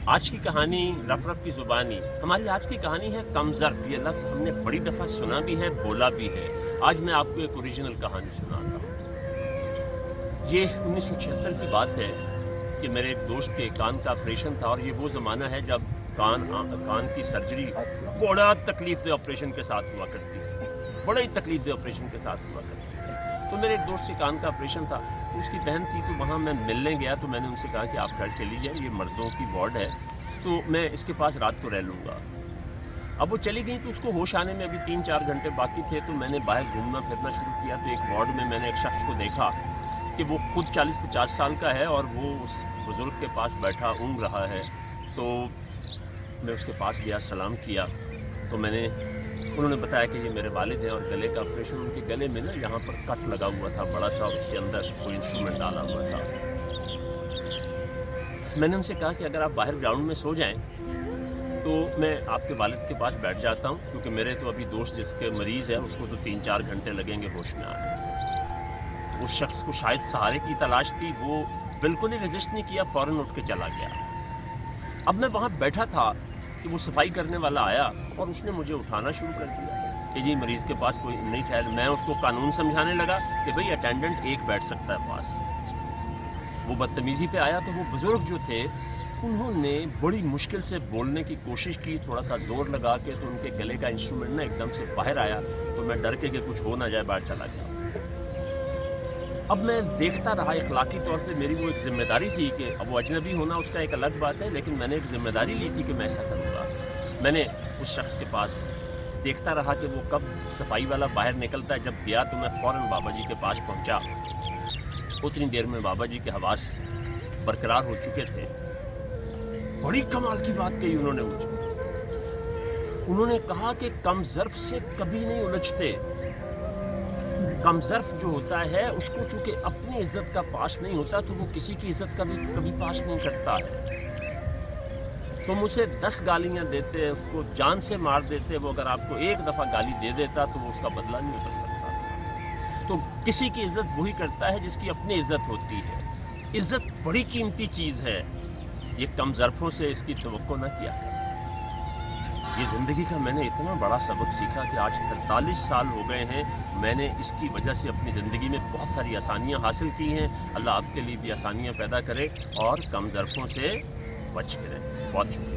آج کی کہانی رف رف کی زبانی. ہماری آج کی کہانی ہے کم ظرف. یہ لفظ ہم نے بڑی دفعہ سنا بھی ہے، بولا بھی ہے. آج میں آپ کو ایک اوریجنل کہانی سناتا ہوں. یہ 1976 کی بات ہے کہ میرے ایک دوست کے کان کا آپریشن تھا، اور یہ وہ زمانہ ہے جب کان کی سرجری بڑا تکلیف دہ آپریشن کے ساتھ ہوا کرتی تھی. بڑا ہی تکلیف دہ آپریشن کے ساتھ ہوا کرتی تھی. تو میرے ایک دوست کے کان کا آپریشن تھا، اس کی بہن تھی، تو وہاں میں ملنے گیا. تو میں نے ان سے کہا کہ آپ گھر چلی جائیں، یہ مردوں کی وارڈ ہے، تو میں اس کے پاس رات کو رہ لوں گا. اب وہ چلی گئی تو اس کو ہوش آنے میں ابھی 3-4 گھنٹے باقی تھے. تو میں نے باہر گھومنا پھرنا شروع کیا. تو ایک وارڈ میں نے ایک شخص کو دیکھا کہ وہ خود 40-50 سال کا ہے، اور وہ اس بزرگ کے پاس بیٹھا اونگ رہا ہے. تو میں اس کے پاس گیا، سلام کیا. تو انہوں نے بتایا کہ یہ میرے والد ہیں، اور گلے کا آپریشن، ان کے گلے میں نا یہاں پر کٹ لگا ہوا تھا بڑا سا، اس کے اندر کوئی انسٹرومنٹ ڈالا ہوا تھا. میں نے ان سے کہا کہ اگر آپ باہر گراؤنڈ میں سو جائیں تو میں آپ کے والد کے پاس بیٹھ جاتا ہوں، کیونکہ میرے تو ابھی دوست جس کے مریض ہے اس کو تو 3-4 گھنٹے لگیں گے ہوش میں آنے. اس شخص کو شاید سہارے کی تلاش تھی، وہ بالکل ہی رجسٹ نہیں کیا، فوراً اٹھ کے چلا گیا. اب میں وہاں بیٹھا تھا کہ وہ صفائی کرنے والا آیا، اور اس نے مجھے اٹھانا شروع کر دیا کہ جی مریض کے پاس کوئی نہیں ٹھہر. میں اس کو قانون سمجھانے لگا کہ بھئی اٹینڈنٹ ایک بیٹھ سکتا ہے پاس. وہ بدتمیزی پہ آیا. تو وہ بزرگ جو تھے انہوں نے بڑی مشکل سے بولنے کی کوشش کی، تھوڑا سا زور لگا کے. تو ان کے گلے کا انسٹرومنٹ نا ایک دم سے باہر آیا. تو میں ڈر کے کہ کچھ ہو نہ جائے باہر چلا گیا. اب میں دیکھتا رہا. اخلاقی طور پہ میری وہ ایک ذمہ داری تھی کہ اب وہ اجنبی ہونا اس کا ایک الگ بات ہے، لیکن میں نے ایک ذمہ داری لی تھی کہ میں ایسا کروں گا. میں نے اس شخص کے پاس دیکھتا رہا کہ وہ کب صفائی والا باہر نکلتا ہے. جب گیا تو میں فوراً بابا جی کے پاس پہنچا. اتنی دیر میں بابا جی کے حواس برقرار ہو چکے تھے. بڑی کمال کی بات کہی انہوں نے مجھے. انہوں نے کہا کہ کم ظرف سے کبھی نہیں الجھتے. کم ظرف جو ہوتا ہے اس کو چونکہ اپنی عزت کا پاس نہیں ہوتا، تو وہ کسی کی عزت کا بھی کبھی پاس نہیں کرتا ہے. تم اسے 10 گالیاں دیتے، اس کو جان سے مار دیتے، وہ اگر آپ کو ایک دفعہ گالی دے دیتا تو وہ اس کا بدلہ نہیں کر سکتا. تو کسی کی عزت وہی کرتا ہے جس کی اپنی عزت ہوتی ہے. عزت بڑی قیمتی چیز ہے. یہ کم ظرفوں سے اس کی توقع نہ کیا ہے. یہ زندگی کا میں نے اتنا بڑا سبق سیکھا کہ آج 43 سال ہو گئے ہیں. میں نے اس کی وجہ سے اپنی زندگی میں بہت ساری آسانیاں حاصل کی ہیں. اللہ آپ کے لیے بھی آسانیاں پیدا کرے اور کم ظرفوں سے بچ کے رہے. بہت شکریہ.